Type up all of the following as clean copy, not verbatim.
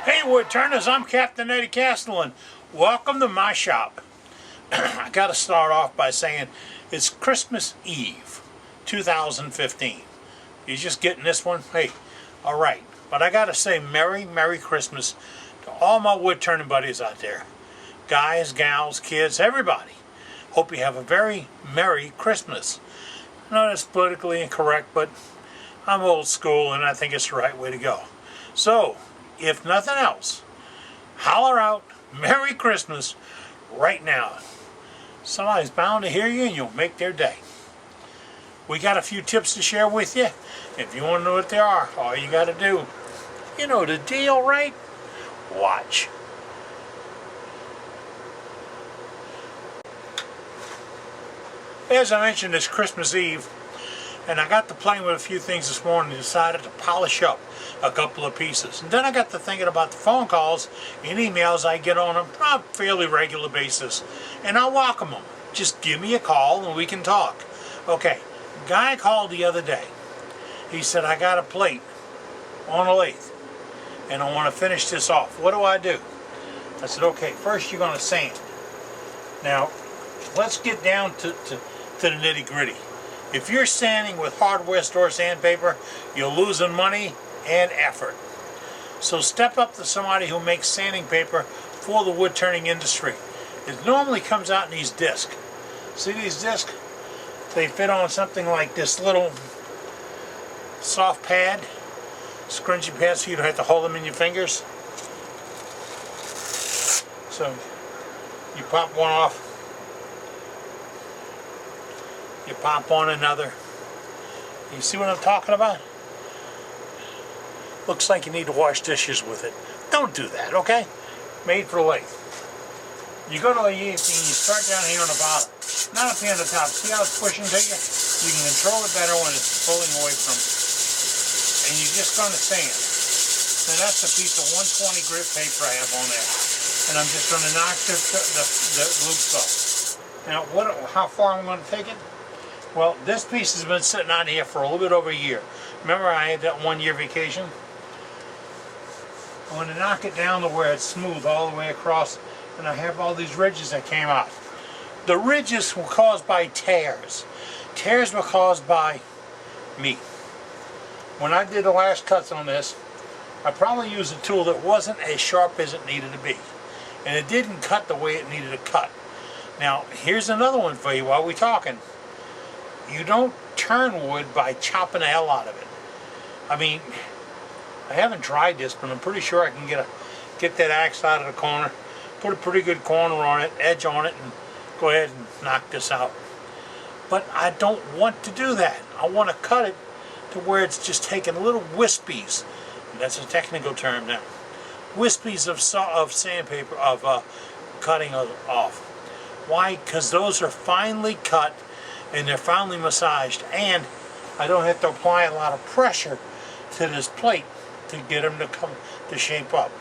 Hey Woodturners, I'm Captain Eddie Castellan. Welcome to my shop. I gotta start off by saying it's Christmas Eve 2015. You just getting this one? Hey, alright. But I gotta say Merry Christmas to all my wood turning buddies out there. Guys, gals, kids, everybody. Hope you have a very Merry Christmas. I know that's politically incorrect, but I'm old school and I think it's the right way to go. So, if nothing else, holler out Merry Christmas right now. Somebody's bound to hear you and you'll make their day. We got a few tips to share with you. If you want to know what they are, all you got to do, you know the deal, right? Watch. As I mentioned, it's Christmas Eve, and I got to playing with a few things this morning and decided to polish up a couple of pieces. And then I got to thinking about the phone calls and emails I get on a fairly regular basis, and I welcome them. Just give me a call and we can talk. Okay, guy called the other day. He said, I got a plate on a lathe and I want to finish this off. What do I do? I said, okay, first you're going to sand. Now, let's get down to the nitty gritty. If you're sanding with hardware store sandpaper, you're losing money and effort. So step up to somebody who makes sanding paper for the wood turning industry. It normally comes out in these discs. See these discs? They fit on something like this little soft pad, scrunchie pad, so you don't have to hold them in your fingers. So you pop one off, you pop on another. You see what I'm talking about? Looks like you need to wash dishes with it. Don't do that, okay? Made for lathe. You go to the yeast and you start down here on the bottom. Not up here on the top. See how it's pushing to you? You can control it better when it's pulling away from you. And you're just going to sand. So that's a piece of 120 grit paper I have on there. And I'm just going to knock the loops off. Now, how far I'm going to take it? Well, this piece has been sitting on here for a little bit over a year. Remember I had that 1 year vacation? I'm going to knock it down to where it's smooth all the way across, and I have all these ridges that came out. The ridges were caused by tears. Tears were caused by me. When I did the last cuts on this, I probably used a tool that wasn't as sharp as it needed to be. And it didn't cut the way it needed to cut. Now, here's another one for you while we're talking. You don't turn wood by chopping the hell out of it. I mean, I haven't tried this, but I'm pretty sure I can get that axe out of the corner, put a pretty good corner on it, edge on it, and go ahead and knock this out. But I don't want to do that. I want to cut it to where it's just taking little wispies. That's a technical term now. Wispies of sandpaper, cutting off. Why? Because those are finely cut and they're finely massaged, and I don't have to apply a lot of pressure to this plate to get them to come to shape up.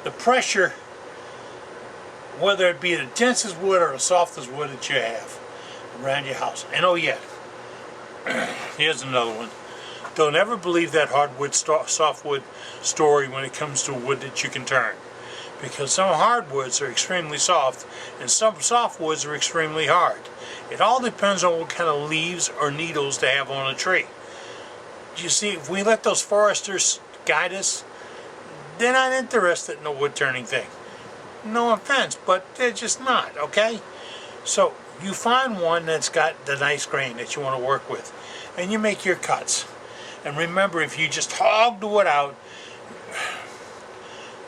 The pressure, whether it be the densest wood or the softest wood that you have around your house. And oh yeah, here's another one. Don't ever believe that hardwood, softwood story when it comes to wood that you can turn. Because some hardwoods are extremely soft and some softwoods are extremely hard. It all depends on what kind of leaves or needles they have on a tree. You see, if we let those foresters guide us, they're not interested in the wood turning thing. No offense, but they're just not, okay? So you find one that's got the nice grain that you want to work with, and you make your cuts. And remember, if you just hog the wood out,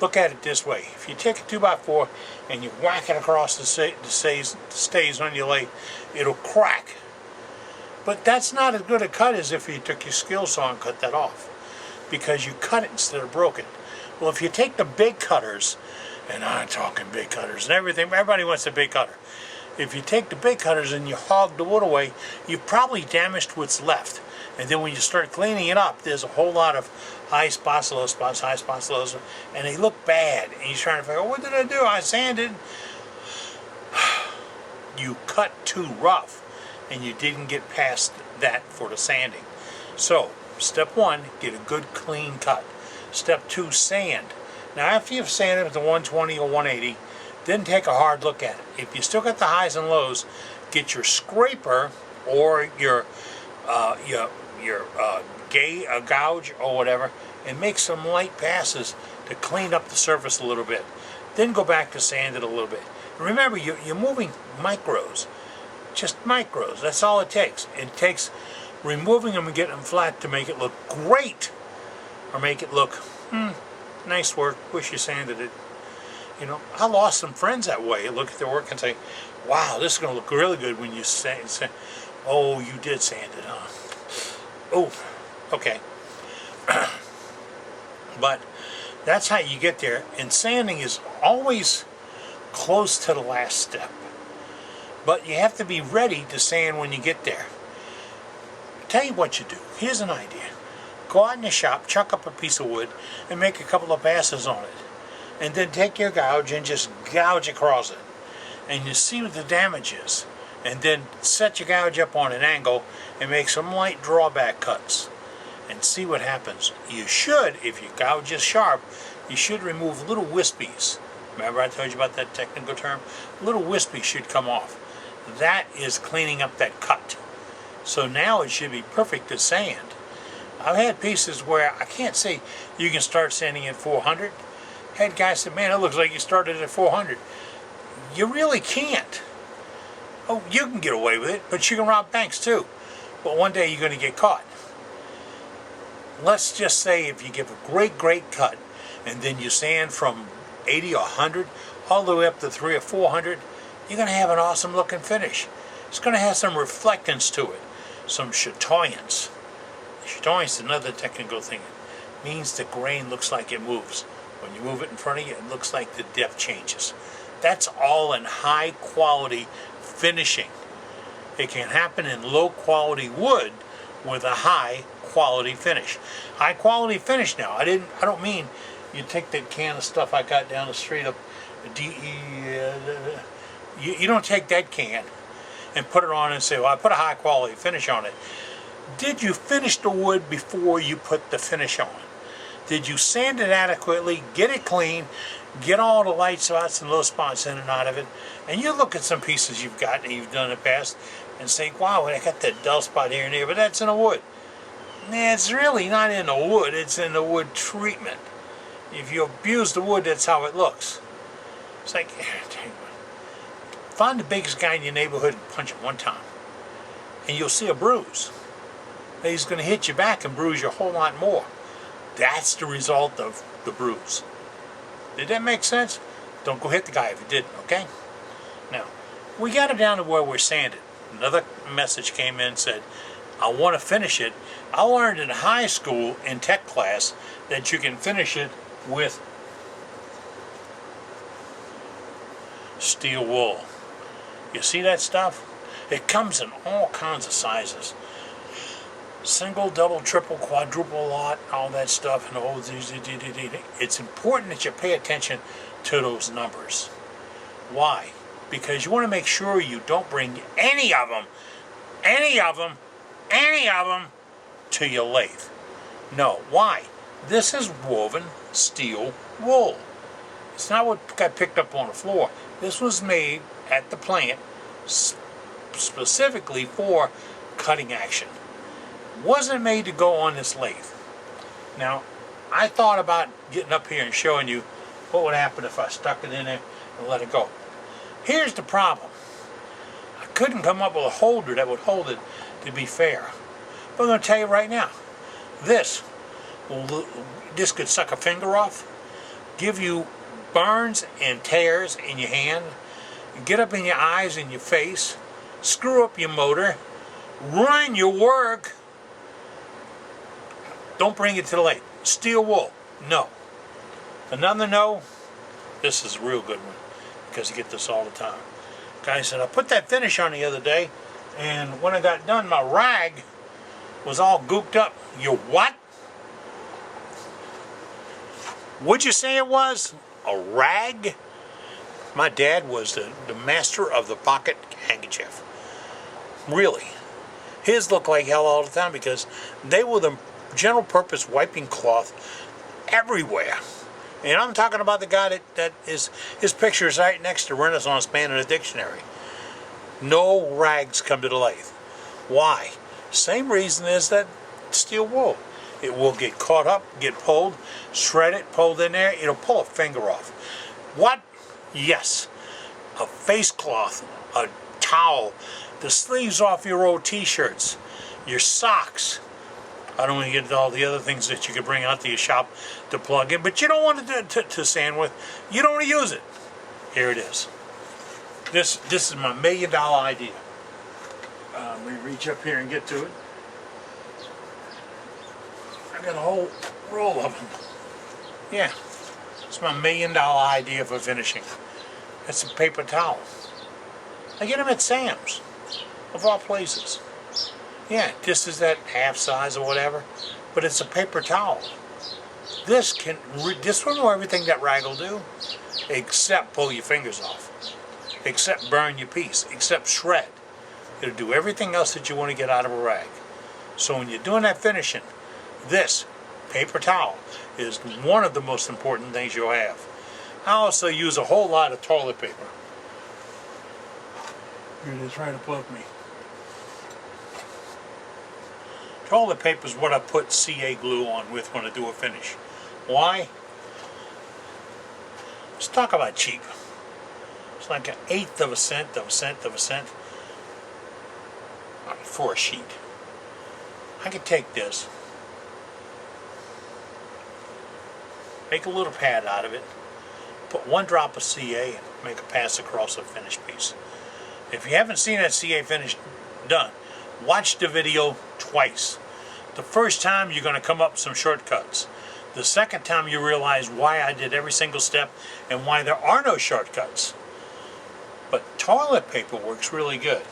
look at it this way. If you take a 2x4 and you whack it across the stays on your lathe, it'll crack. But that's not as good a cut as if you took your skill saw and cut that off, because you cut it instead of broke it. Well, if you take the big cutters, and I'm talking big cutters and everything, everybody wants a big cutter. If you take the big cutters and you hog the wood away, you've probably damaged what's left. And then when you start cleaning it up, there's a whole lot of high spots, low spots, high spots, low spots, and they look bad. And you're trying to figure, what did I do? I sanded. You cut too rough, and you didn't get past that for the sanding. So, step one, get a good clean cut. Step 2, sand. Now after you've sanded with the 120 or 180, then take a hard look at it. If you still got the highs and lows, get your scraper or your gouge or whatever, and make some light passes to clean up the surface a little bit. Then go back to sand it a little bit. Remember, you're moving micros, just micros. That's all it takes. It takes removing them and getting them flat to make it look great, or make it look, nice work, wish you sanded it. You know, I lost some friends that way. Look at their work and say, wow, this is going to look really good when you say, oh, you did sand it, huh? Oh, okay. But that's how you get there. And sanding is always close to the last step. But you have to be ready to sand when you get there. Tell you what you do. Here's an idea. Go out in the shop, chuck up a piece of wood, and make a couple of passes on it. And then take your gouge and just gouge across it. And you see what the damage is. And then set your gouge up on an angle and make some light drawback cuts. And see what happens. You should, if your gouge is sharp, you should remove little wispies. Remember I told you about that technical term? Little wispies should come off. That is cleaning up that cut. So now it should be perfect to sand. I've had pieces where I can't say you can start sanding at 400. Had guys say, man, it looks like you started at 400. You really can't. Oh, you can get away with it, but you can rob banks too. But one day you're going to get caught. Let's just say if you give a great cut, and then you sand from 80 or 100 all the way up to 300 or 400, you're going to have an awesome looking finish. It's going to have some reflectance to it, some chatoyance. Chatoyance is another technical thing. It means the grain looks like it moves. When you move it in front of you, it looks like the depth changes. That's all in high quality finishing. It can happen in low quality wood with a high quality finish. High quality finish now. I don't mean you take that can of stuff I got down the street up you don't take that can and put it on and say, well, I put a high quality finish on it. Did you finish the wood before you put the finish on? Did you sand it adequately, get it clean, get all the light spots and low spots in and out of it, and you look at some pieces you've got that you've done in the past and say, wow, I got that dull spot here and there, but that's in the wood. Nah, it's really not in the wood, it's in the wood treatment. If you abuse the wood, that's how it looks. It's like, find the biggest guy in your neighborhood and punch him one time, and you'll see a bruise. He's going to hit you back and bruise you a whole lot more. That's the result of the bruise. Did that make sense? Don't go hit the guy if you didn't, okay? Now, we got it down to where we're sanded. Another message came in and said, I want to finish it. I learned in high school in tech class that you can finish it with steel wool. You see that stuff? It comes in all kinds of sizes. Single, double, triple, quadruple lot, all that stuff, and all these. It's important that you pay attention to those numbers. Why? Because you want to make sure you don't bring any of them to your lathe. No. Why? This is woven steel wool. It's not what got picked up on the floor. This was made at the plant specifically for cutting action. Wasn't made to go on this lathe. Now, I thought about getting up here and showing you what would happen if I stuck it in there and let it go. Here's the problem. I couldn't come up with a holder that would hold it to be fair. But I'm going to tell you right now, this could suck a finger off, give you burns and tears in your hand, get up in your eyes and your face, screw up your motor, ruin your work. Don't bring it to the lathe. Steel wool, no. Another no, this is a real good one, because you get this all the time. Guy said, I put that finish on the other day, and when I got done, my rag was all gooped up. You what? What'd you say it was? A rag? My dad was the master of the pocket handkerchief. Really. His looked like hell all the time because they were the general purpose wiping cloth everywhere. And I'm talking about the guy that is, his picture is right next to Renaissance Man in a dictionary. No rags come to the lathe. Why? Same reason as that steel wool. It will get caught up, get pulled, shred it, pulled in there, it'll pull a finger off. What? Yes. A face cloth, a towel, the sleeves off your old t-shirts, your socks. I don't want to get into all the other things that you could bring out to your shop to plug in, but you don't want to sand with. You don't want to use it. Here it is. This is my $1 million idea. Let me reach up here and get to it. I got a whole roll of them. Yeah, it's my $1 million idea for finishing. It's a paper towel. I get them at Sam's, of all places. Yeah, this is that half size or whatever, but it's a paper towel. This will do everything that rag will do, except pull your fingers off, except burn your piece, except shred. It'll do everything else that you want to get out of a rag. So when you're doing that finishing, this paper towel is one of the most important things you'll have. I also use a whole lot of toilet paper. Here it is right above me. Toilet paper is what I put CA glue on with when I do a finish. Why? Let's talk about cheap. It's like 1/8 of a cent for a sheet. I could take this, make a little pad out of it, put 1 drop of CA and make a pass across a finished piece. If you haven't seen that CA finish done, watch the video twice. The first time you're going to come up with some shortcuts. The second time you realize why I did every single step and why there are no shortcuts. But toilet paper works really good.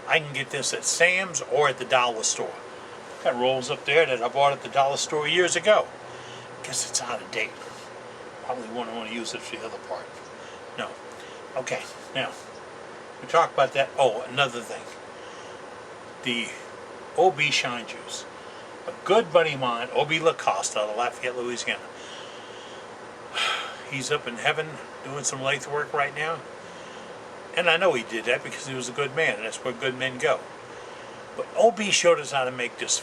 I can get this at Sam's or at the dollar store. Got rolls up there that I bought at the dollar store years ago. Guess it's out of date. Probably wouldn't want to use it for the other part. No. Okay, now, we talk about that. Oh, another thing. The OB Shine Juice. A good buddy of mine, OB Lacoste out of Lafayette, Louisiana. He's up in heaven doing some lathe work right now. And I know he did that because he was a good man, and that's where good men go. But OB showed us how to make this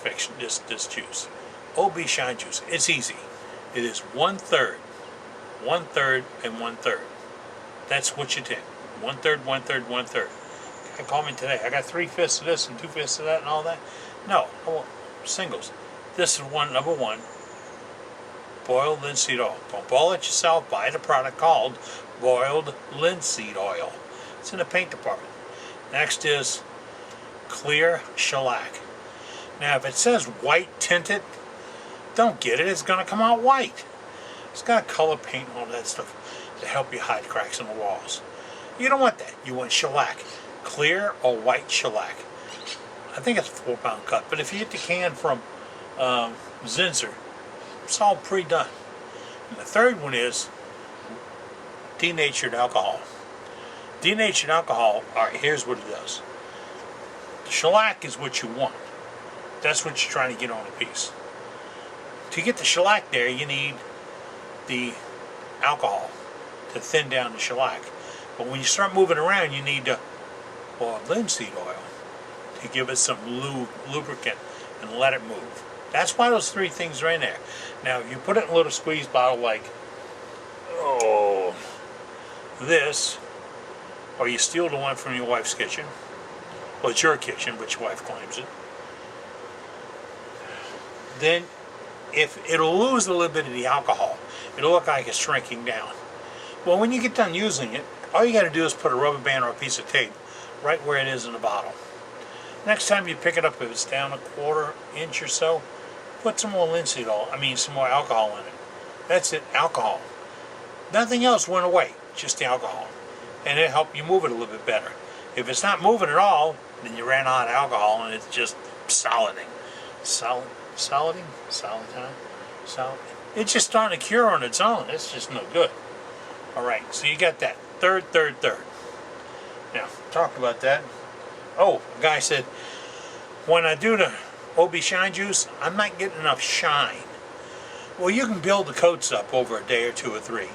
juice. OB Shine Juice. It's easy. It is 1/3, 1/3, and 1/3. That's what you did. 1/3, 1/3, 1/3. Guy called me today. I got 3/5 of this and 2/5 of that and all that. No, I want singles. This is number one. Boiled linseed oil. Don't boil it yourself. Buy the product called boiled linseed oil. It's in the paint department. Next is clear shellac. Now, if it says white tinted, don't get it. It's going to come out white. It's got color paint and all that stuff to help you hide cracks in the walls. You don't want that. You want shellac. Clear or white shellac. I think it's a 4-pound cut, but if you get the can from Zinsser, it's all pre-done. And the third one is denatured alcohol. Denatured alcohol, alright, here's what it does. The shellac is what you want. That's what you're trying to get on a piece. To get the shellac there, you need the alcohol to thin down the shellac. But when you start moving around, you need the linseed oil to give it some lubricant and let it move. That's why those 3 things are in there. Now, if you put it in a little squeeze bottle like this, or you steal the one from your wife's kitchen, well, it's your kitchen, but your wife claims it, then if it'll lose a little bit of the alcohol, it'll look like it's shrinking down. Well, when you get done using it, all you got to do is put a rubber band or a piece of tape right where it is in the bottle. Next time you pick it up, if it's down 1/4 inch or so, put some more linseed oil, some more alcohol in it. That's it, alcohol. Nothing else went away, just the alcohol. And it'll help you move it a little bit better. If it's not moving at all, then you ran out of alcohol and it's just soliding. Soliding? It's just starting to cure on its own. It's just no good. Alright, so you got that. Third. Now, talk about that. Oh, a guy said, when I do the OB Shine Juice, I'm not getting enough shine. Well, you can build the coats up over a day or two or three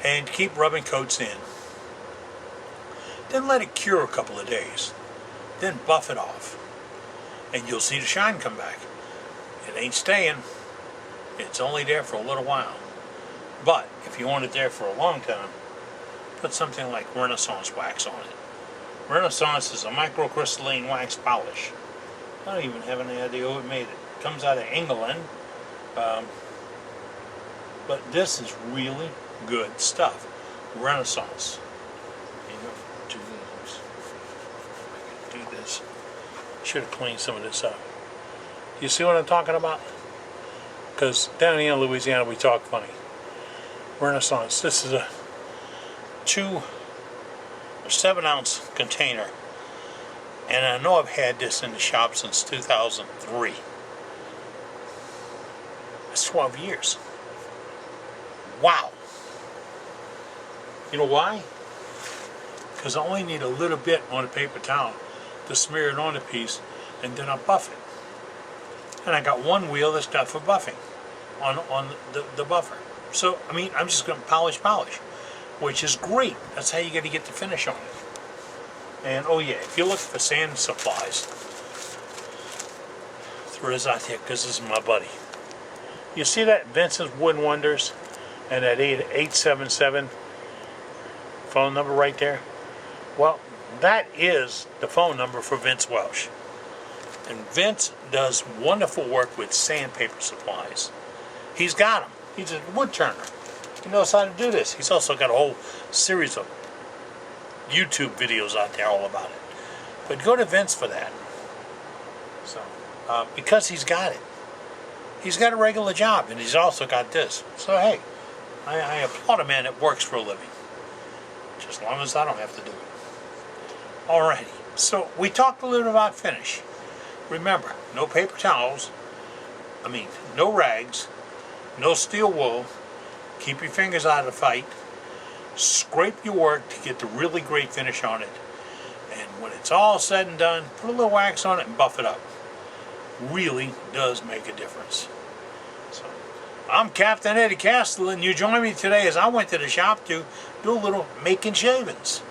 and keep rubbing coats in. Then let it cure a couple of days. Then buff it off. And you'll see the shine come back. It ain't staying. It's only there for a little while. But if you want it there for a long time, put something like Renaissance wax on it. Renaissance is a microcrystalline wax polish. I don't even have any idea who made it. It comes out of England. But this is really good stuff. Renaissance. Do this. Should have cleaned some of this up. You see what I'm talking about? Because down here in Louisiana we talk funny. Renaissance. This is a 2 or 7 ounce container. And I know I've had this in the shop since 2003. That's 12 years. Wow. You know why? Because I only need a little bit on a paper towel to smear it on the piece, and then I buff it. And I got one wheel that's got for buffing on the buffer. So, I mean, I'm just going to polish, which is great. That's how you got to get the finish on it. And, oh yeah, if you're looking for sand supplies, throw this out here because this is my buddy. You see that Vincent's Wood Wonders and that 877 phone number right there? Well, that is the phone number for Vince Welsh. And Vince does wonderful work with sandpaper supplies. He's got them. He's a wood turner. He knows how to do this. He's also got a whole series of YouTube videos out there all about it. But go to Vince for that. So, because he's got it. He's got a regular job, and he's also got this. So, hey, I applaud a man that works for a living. Just as long as I don't have to do it. Alrighty, so we talked a little about finish. Remember, no paper towels, no rags, no steel wool. Keep your fingers out of the fight. Scrape your work to get the really great finish on it. And when it's all said and done, put a little wax on it and buff it up. Really does make a difference. So, I'm Captain Eddie Castle, and you join me today as I went to the shop to do a little making shavings.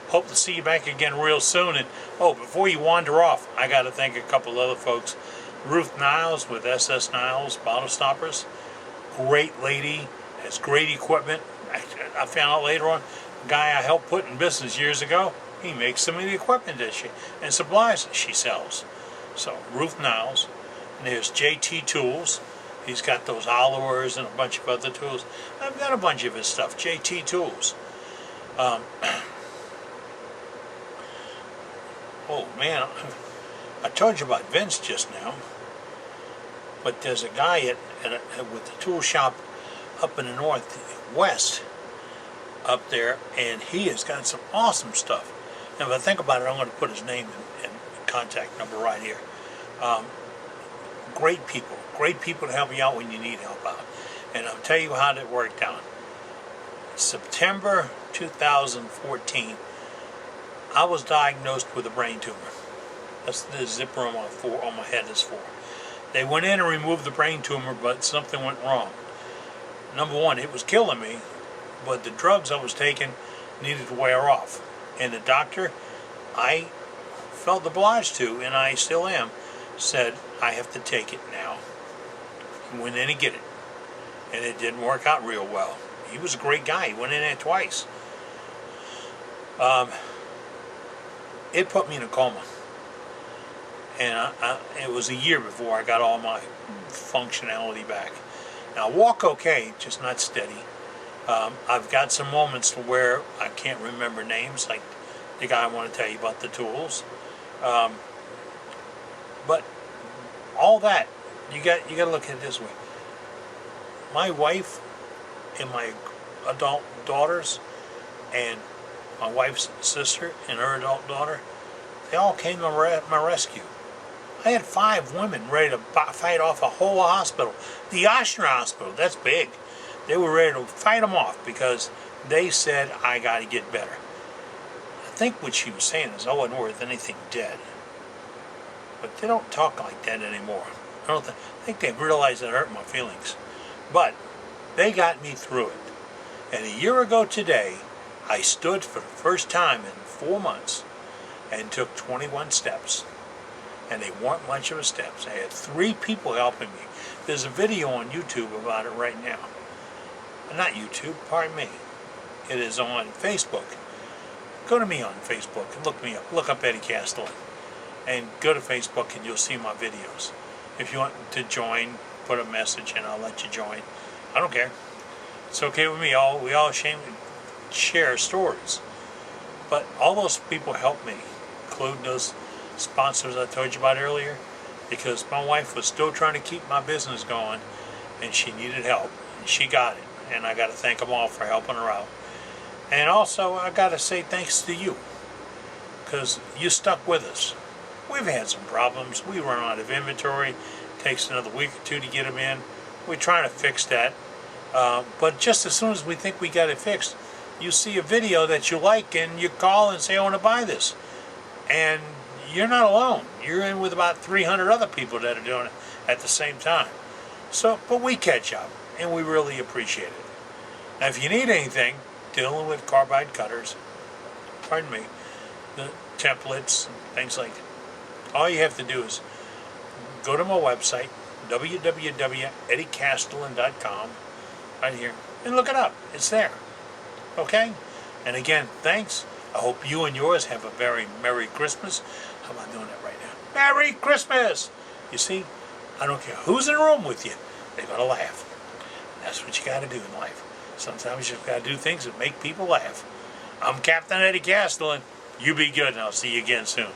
Hope to see you back again real soon. And before you wander off, I got to thank a couple other folks. Ruth Niles with SS Niles Bottle Stoppers. Great lady, has great equipment. I found out later on, a guy I helped put in business years ago, he makes some of the equipment and supplies that she sells. So, Ruth Niles. And there's JT Tools. He's got those hollowers and a bunch of other tools. I've got a bunch of his stuff. JT Tools. Oh man, I told you about Vince just now, but there's a guy with the tool shop up in the northwest up there, and he has got some awesome stuff. And if I think about it, I'm going to put his name and contact number right here. Great people to help you out when you need help out. And I'll tell you how that worked out. September 2014, I was diagnosed with a brain tumor. That's the zipper on my head is for. They went in and removed the brain tumor, but something went wrong. Number one, it was killing me, but the drugs I was taking needed to wear off. And the doctor, I felt obliged to, and I still am, said, I have to take it now. He went in and get it. And it didn't work out real well. He was a great guy. He went in there twice. It put me in a coma. And it was a year before I got all my functionality back. Now, I walk okay, just not steady. I've got some moments where I can't remember names, like the guy I want to tell you about the tools. But all that, you got to look at it this way. My wife and my adult daughters and my wife's sister and her adult daughter, they all came to my rescue. I had 5 women ready to fight off a whole hospital. The Ochsner Hospital, that's big. They were ready to fight them off because they said, I got to get better. I think what she was saying is I wasn't worth anything dead. But they don't talk like that anymore. I think they realized that hurt my feelings. But they got me through it. And a year ago today, I stood for the first time in 4 months and took 21 steps. And they weren't much of a steps. I had 3 people helping me. There's a video on YouTube about it right now. Not YouTube, pardon me. It is on Facebook. Go to me on Facebook and look me up. Look up Eddie Castellan. And go to Facebook and you'll see my videos. If you want to join, put a message and I'll let you join. I don't care. It's okay with me. We all share stories. But all those people helped me, including those sponsors I told you about earlier, because my wife was still trying to keep my business going and she needed help. And she got it. And I got to thank them all for helping her out. And also, I got to say thanks to you, because you stuck with us. We've had some problems. We run out of inventory. It takes another week or 2 to get them in. We're trying to fix that. But just as soon as we think we got it fixed, you see a video that you like and you call and say, I want to buy this. And you're not alone. You're in with about 300 other people that are doing it at the same time. So, but we catch up, and we really appreciate it. Now, if you need anything dealing with carbide cutters, pardon me, the templates and things like that, all you have to do is go to my website, www.eddiecastellan.com, right here, and look it up. It's there. Okay? And again, thanks. I hope you and yours have a very Merry Christmas. How am I doing that right now? Merry Christmas! You see, I don't care who's in the room with you, they're going to laugh. And that's what you got to do in life. Sometimes you've got to do things that make people laugh. I'm Captain Eddie Castellan. You be good, and I'll see you again soon.